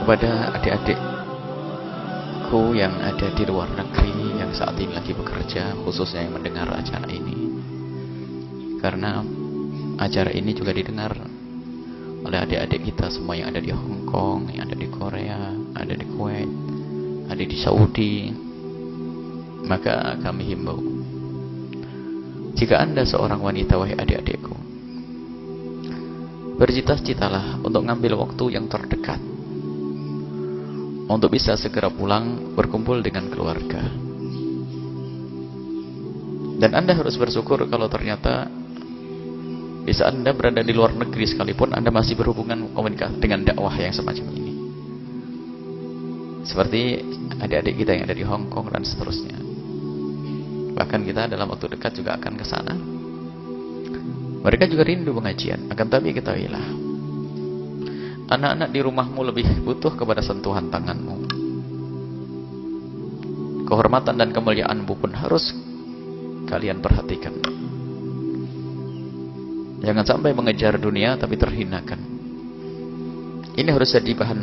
Kepada adik-adikku yang ada di luar negeri, yang saat ini lagi bekerja, khususnya yang mendengar acara ini, karena acara ini juga didengar oleh adik-adik kita semua yang ada di Hong Kong, yang ada di Korea, ada di Kuwait, ada di Saudi. Maka kami himbau, jika Anda seorang wanita, wahai adik-adikku, bercita-citalah untuk ngambil waktu yang terdekat untuk bisa segera pulang berkumpul dengan keluarga. Dan Anda harus bersyukur kalau ternyata bisa Anda berada di luar negeri sekalipun Anda masih berhubungan komunikasi dengan dakwah yang semacam ini. Seperti adik-adik kita yang ada di Hong Kong dan seterusnya. Bahkan kita dalam waktu dekat juga akan ke sana. Mereka juga rindu pengajian. Akan tapi ketahuilah, anak-anak di rumahmu lebih butuh kepada sentuhan tanganmu. Kehormatan dan kemuliaanmu pun harus kalian perhatikan. Jangan sampai mengejar dunia tapi terhinakan. Ini harus jadi bahan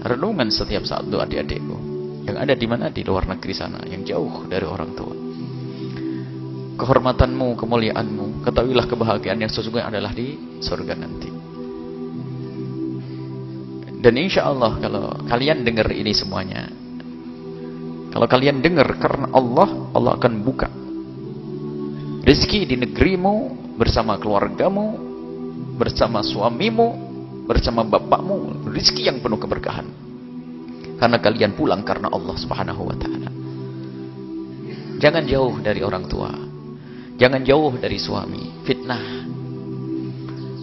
renungan setiap saat untuk adik-adikku yang ada di mana, di luar negeri sana, yang jauh dari orang tua. Kehormatanmu, kemuliaanmu, ketahuilah kebahagiaan yang sesungguhnya adalah di surga nanti. Dan insya Allah kalau kalian dengar ini semuanya, kalau kalian dengar karena Allah, Allah akan buka rezeki di negerimu, bersama keluargamu, bersama suamimu, bersama bapakmu, rezeki yang penuh keberkahan. Karena kalian pulang karena Allah Subhanahu wa Ta'ala. Jangan jauh dari orang tua, jangan jauh dari suami, fitnah.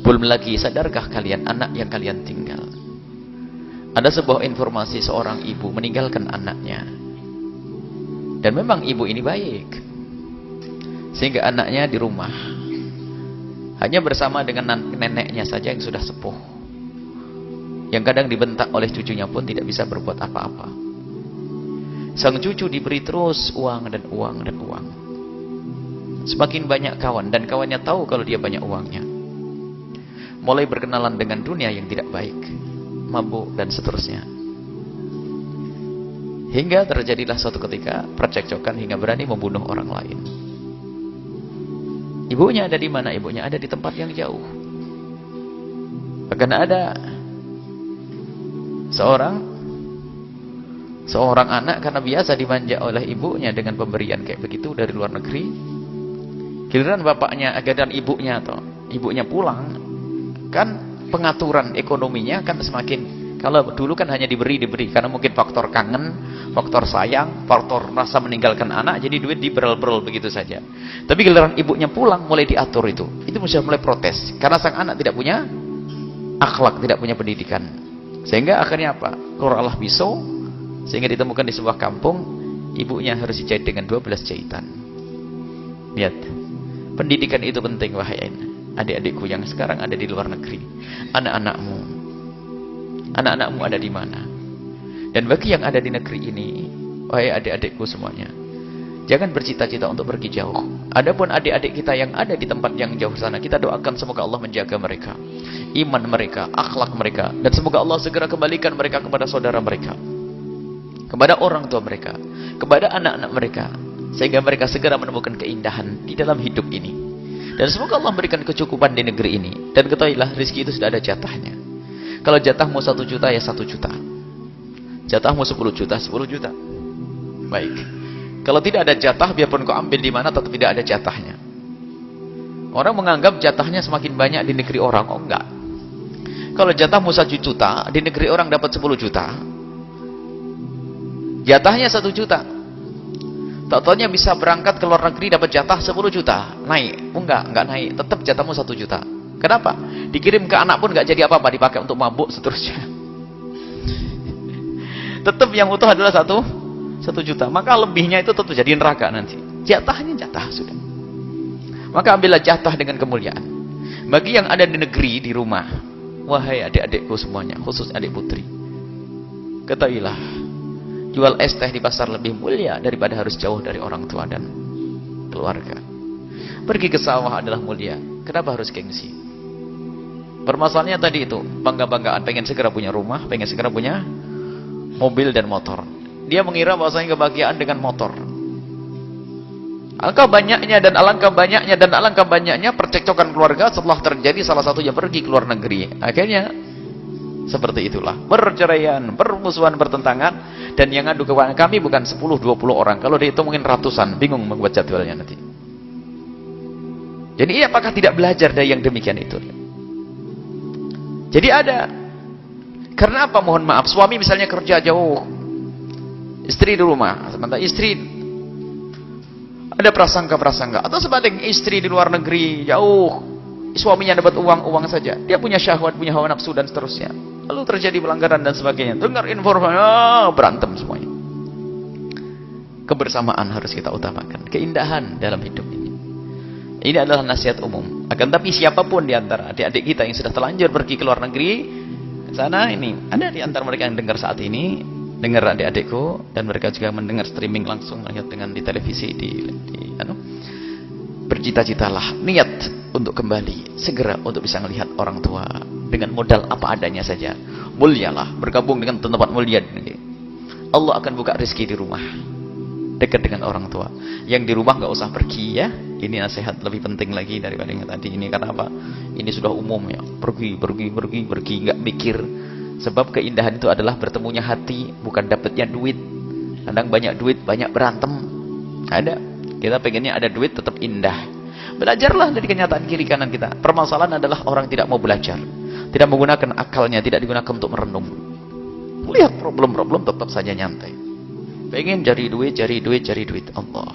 Belum lagi, sadarkah kalian anak yang kalian tinggal? Ada sebuah informasi seorang ibu meninggalkan anaknya. Dan memang ibu ini baik. Sehingga anaknya di rumah hanya bersama dengan neneknya saja yang sudah sepuh. Yang kadang dibentak oleh cucunya pun tidak bisa berbuat apa-apa. Sang cucu diberi terus uang dan uang dan uang. Semakin banyak kawan, dan kawannya tahu kalau dia banyak uangnya. Mulai berkenalan dengan dunia yang tidak baik, mabuk dan seterusnya. Hingga terjadilah suatu ketika percekcokan hingga berani membunuh orang lain. Ibunya ada di mana? Ibunya ada di tempat yang jauh. Bahkan ada seorang anak karena biasa dimanja oleh ibunya dengan pemberian kayak begitu dari luar negeri. Giliran bapaknya dan ibunya pulang, kan pengaturan ekonominya kan semakin, kalau dulu kan hanya diberi karena mungkin faktor kangen, faktor sayang, faktor rasa meninggalkan anak, jadi duit diberel-berel begitu saja. Tapi giliran ibunya pulang mulai diatur itu sudah mulai protes karena sang anak tidak punya akhlak, tidak punya pendidikan. Sehingga akhirnya apa? Keluarlah pisau, sehingga ditemukan di sebuah kampung ibunya harus dijahit dengan 12 jahitan. Lihat, pendidikan itu penting wahai adik-adikku yang sekarang ada di luar negeri. Anak-anakmu ada di mana? Dan bagi yang ada di negeri ini, wahai adik-adikku semuanya, jangan bercita-cita untuk pergi jauh. Adapun adik-adik kita yang ada di tempat yang jauh sana, kita doakan semoga Allah menjaga mereka, iman mereka, akhlak mereka, dan semoga Allah segera kembalikan mereka kepada saudara mereka, kepada orang tua mereka, kepada anak-anak mereka, sehingga mereka segera menemukan keindahan di dalam hidup ini. Dan semoga Allah memberikan kecukupan di negeri ini. Dan ketahuilah, rezeki itu sudah ada jatahnya. Kalau jatahmu 1 juta, ya 1 juta. Jatahmu 10 juta, 10 juta. Baik. Kalau tidak ada jatah, biarpun kau ambil di mana, tetap tidak ada jatahnya. Orang menganggap jatahnya semakin banyak di negeri orang. Oh enggak. Kalau jatahmu 1 juta, di negeri orang dapat 10 juta. Jatahnya 1 juta. Tak-taunya bisa berangkat ke luar negeri dapat jatah 10 juta. Naik. Oh enggak naik. Tetap jatahmu 1 juta. Kenapa? Dikirim ke anak pun enggak jadi apa-apa, dipakai untuk mabuk seterusnya. Tetap yang utuh adalah 1 juta. Maka lebihnya itu tetap jadi neraka nanti. Jatahnya jatah sudah. Maka ambillah jatah dengan kemuliaan. Bagi yang ada di negeri, di rumah, wahai adik-adikku semuanya, khusus adik putri, ketahuilah, jual es teh di pasar lebih mulia daripada harus jauh dari orang tua dan keluarga. Pergi ke sawah adalah mulia. Kenapa harus gengsi? Permasalahannya tadi itu, bangga-banggaan, pengen segera punya rumah, pengen segera punya mobil dan motor. Dia mengira bahwasanya kebahagiaan dengan motor. Alangkah banyaknya dan alangkah banyaknya dan alangkah banyaknya percekcokan keluarga setelah terjadi salah satunya pergi ke luar negeri. Akhirnya seperti itulah, perceraian, permusuhan, pertentangan, dan yang ngadu kepada kami bukan 10-20 orang, kalau dihitung mungkin ratusan, bingung membuat jadwalnya nanti. Jadi apakah tidak belajar dari yang demikian itu? Jadi ada. Karena apa? Mohon maaf, suami misalnya kerja jauh, istri di rumah, sementara istri ada prasangka-prasangka, atau sebaliknya istri di luar negeri jauh, suaminya dapat uang saja, dia punya syahwat, punya hawa nafsu dan seterusnya, lalu terjadi pelanggaran dan sebagainya, dengar informasi, berantem semuanya. Kebersamaan harus kita utamakan, keindahan dalam hidup ini. Ini adalah nasihat umum. Akan tapi siapapun di antara adik-adik kita yang sudah terlanjur pergi ke luar negeri, ke sana, ini ada di antara mereka yang dengar saat ini, dengar adik-adikku, dan mereka juga mendengar streaming langsung, melihat dengan di televisi, bercita-citalah, niat untuk kembali segera untuk bisa melihat orang tua dengan modal apa adanya saja. Mulialah, bergabung dengan tempat mulia. Allah akan buka rezeki di rumah, dekat dengan orang tua. Yang di rumah nggak usah pergi ya. Ini nasihat lebih penting lagi daripada yang tadi ini. Karena apa? Ini sudah umum ya. Pergi, nggak mikir. Sebab keindahan itu adalah bertemunya hati, bukan dapatnya duit. Kadang banyak duit, banyak berantem. Ada. Kita pengennya ada duit tetap indah. Belajarlah dari kenyataan kiri kanan kita. Permasalahan adalah orang tidak mau belajar, tidak menggunakan akalnya, tidak digunakan untuk merenung. Lihat problem-problem tetap saja nyantai. Pengen cari duit, Allah.